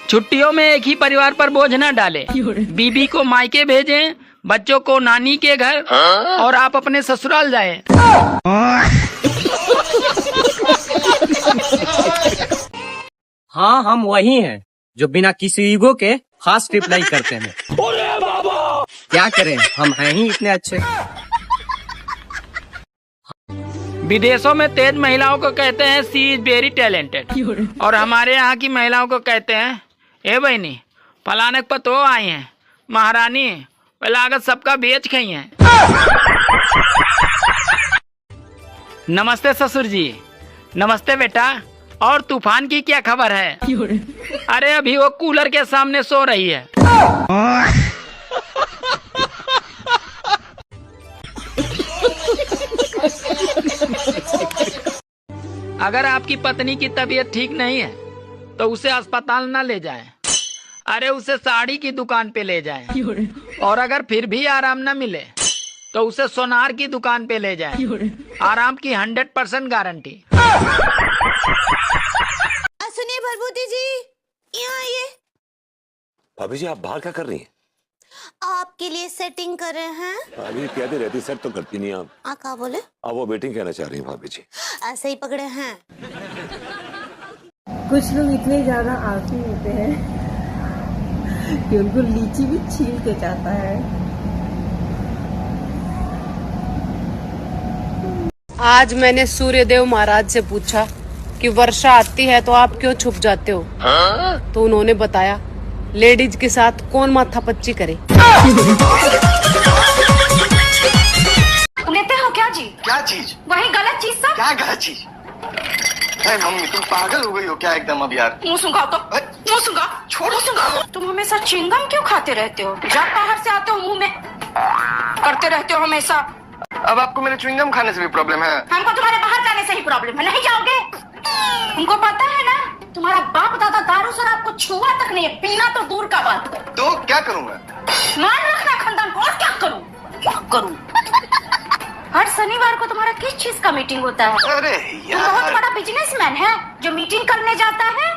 छुट्टियों में एक ही परिवार पर बोझ न डालें। बीबी को मायके भेजें, बच्चों को नानी के घर और आप अपने ससुराल जाएं। हाँ, हम वही हैं जो बिना किसी ईगो के खास रिप्लाई करते हैं। क्या करें, हम हैं ही इतने अच्छे। विदेशों में तेज महिलाओं को कहते हैं सी इज वेरी टैलेंटेड, और हमारे यहाँ की महिलाओं को कहते हैं ए बहनी फलाने पर तो आई हैं महारानी, लागत सबका बेच गई हैं। नमस्ते ससुर जी। नमस्ते बेटा। और तूफान की क्या खबर है? अरे अभी वो कूलर के सामने सो रही है। अगर आपकी पत्नी की तबीयत ठीक नहीं है तो उसे अस्पताल न ले जाएं। अरे उसे साड़ी की दुकान पे ले जाएं। और अगर फिर भी आराम न मिले तो उसे सोनार की दुकान पे ले जाएं। आराम की 100% गारंटी। सुनिए भरभूति जी, यहाँ आइए। भाभी जी आप बाहर क्या कर रही हैं? आपके लिए सेटिंग कर रहे हैं। भाभी कहती रहती सेट तो करती नहीं आप। कहा बोले? आप वो बेटिंग कहना चाह रही हैं भाभी जी? ऐसे ही पकड़े हैं। कुछ लोग इतने ज्यादा आलसी होते हैं कि उनको लीची भी छील के जाता है। आज मैंने सूर्यदेव महाराज से पूछा कि वर्षा आती है तो आप क्यों छुप जाते हो? तो उन्होंने बताया लेडीज के साथ कौन माथापच्ची करे। लेते हो क्या जी? क्या चीज? वही गलत चीज सब। क्या गलत चीज? अरे मम्मी तुम पागल हो गई हो क्या एकदम अब यार? मुँह सुंघाओ तो मुँह सुंघाओ, छोड़ो सुंघाओ। तुम हमेशा च्युइंगम क्यों खाते रहते हो? जब बाहर से आते हो मुंह में करते रहते हो हमेशा। अब आपको मेरे च्युइंगम खाने से भी प्रॉब्लम है? हमको तुम्हारे बाहर जाने से ही प्रॉब्लम है। नहीं जाओगे? तुमको पता है ना तुम्हारा बाप दादा दारू शराब को छुआ तक नहीं है, पीना तो दूर का बात है। तो क्या करूँगा? मान रखना खानदान को। और क्या करूँ? क्या करूँ? हर शनिवार को तुम्हारा किस चीज का मीटिंग होता है? अरे तुम बहुत बड़ा बिजनेसमैन है जो मीटिंग करने जाता है।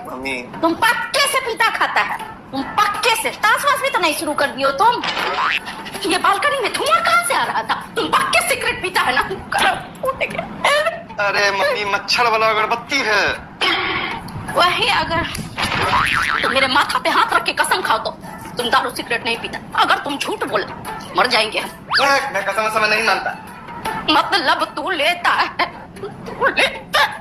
मम्मी तुम पक्के से पीता खाता है। तुम पक्के से ताश वाश भी तो नहीं शुरू कर दियो तुम। ये बालकनी में धुआं कहाँ से आ रहा था? तुम पक्के सिगरेट पीता है ना? अरे मम्मी मच्छर वाला अगरबत्ती है। वही अगर तुम मेरे माथा पे हाथ रख के कसम खाओ तो तुम दारू सिगरेट नहीं पीता। अगर तुम झूठ बोले मर जाएंगे हम। मैं कसम से नहीं मानता। मतलब तू लेता है, तू लेता है।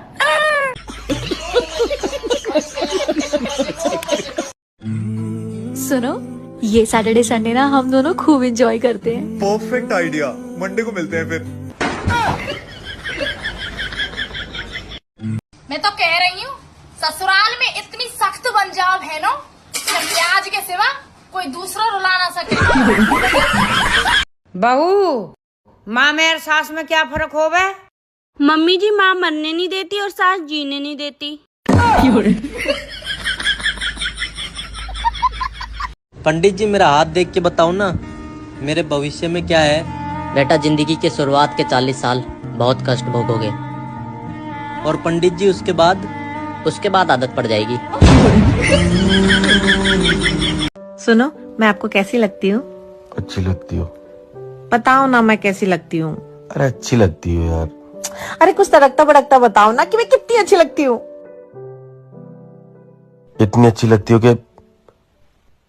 सुनो, ये सैटरडे संडे ना हम दोनों खूब एंजॉय करते हैं। परफेक्ट आइडिया, मंडे को मिलते हैं फिर। मैं तो कह रही हूँ ससुराल में इतनी सख्त पंजाब है ना कि प्याज के सिवा कोई दूसरा रुला ना सके। बहू, माँ में सास में क्या फर्क हो गए? मम्मी जी माँ मरने नहीं देती और सास जीने नहीं देती। पंडित जी मेरा हाथ देख के बताओ ना, मेरे भविष्य में क्या है? बेटा जिंदगी के शुरुआत के 40 साल बहुत कष्ट भोगोगे। और पंडित जी उसके बाद आदत पड़ जाएगी। सुनो, मैं आपको कैसी लगती हूँ? अच्छी लगती हो। बताओ ना मैं कैसी लगती हूँ? अरे अच्छी लगती हो यार। अरे कुछ तड़कता भड़कता बताओ ना कि मैं कितनी अच्छी लगती हूँ। इतनी अच्छी लगती हो कि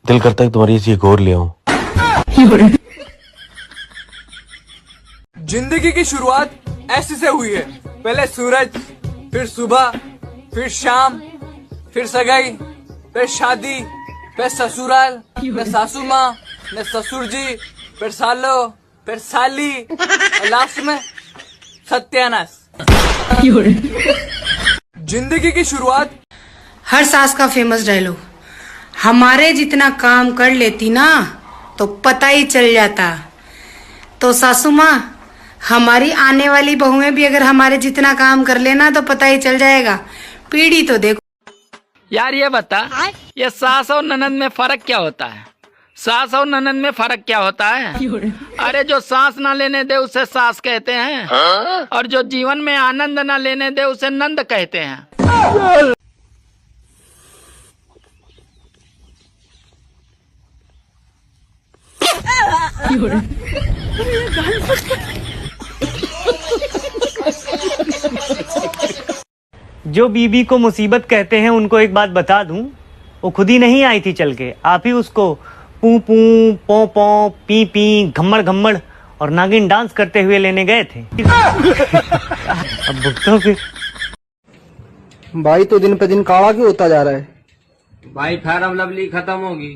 दिल करता है तुम्हारी ऐसी एक और ले आऊं। जिंदगी की शुरुआत ऐसे से हुई है। पहले सूरज, फिर सुबह, फिर शाम, फिर सगाई, फिर शादी, फिर ससुराल, फिर सासू माँ, फिर ससुर जी, फिर सालो, फिर साली और लास्ट में सत्यानाश। जिंदगी की शुरुआत। हर सास का फेमस डायलॉग, हमारे जितना काम कर लेती ना तो पता ही चल जाता। तो सासू माँ, हमारी आने वाली बहुएं भी अगर हमारे जितना काम कर लेना तो पता ही चल जाएगा। पीढ़ी तो देखो। यार ये बता, ये सास और ननद में फर्क क्या होता है? सास और ननद में फर्क क्या होता है? अरे जो सांस ना लेने दे उसे सास कहते हैं, और जो जीवन में आनंद ना लेने दे उसे नंद कहते हैं। जो बीबी को मुसीबत कहते हैं उनको एक बात बता दूं, वो खुद ही नहीं आई थी चल के, आप ही उसको पू पू पो पो पी पी घम्मड़ घम्मड़ और नागिन डांस करते हुए लेने गए थे। अब भुगतो फिर। भाई तो दिन पे दिन काला क्यों होता जा रहा है? भाई फेयर लवली खत्म होगी।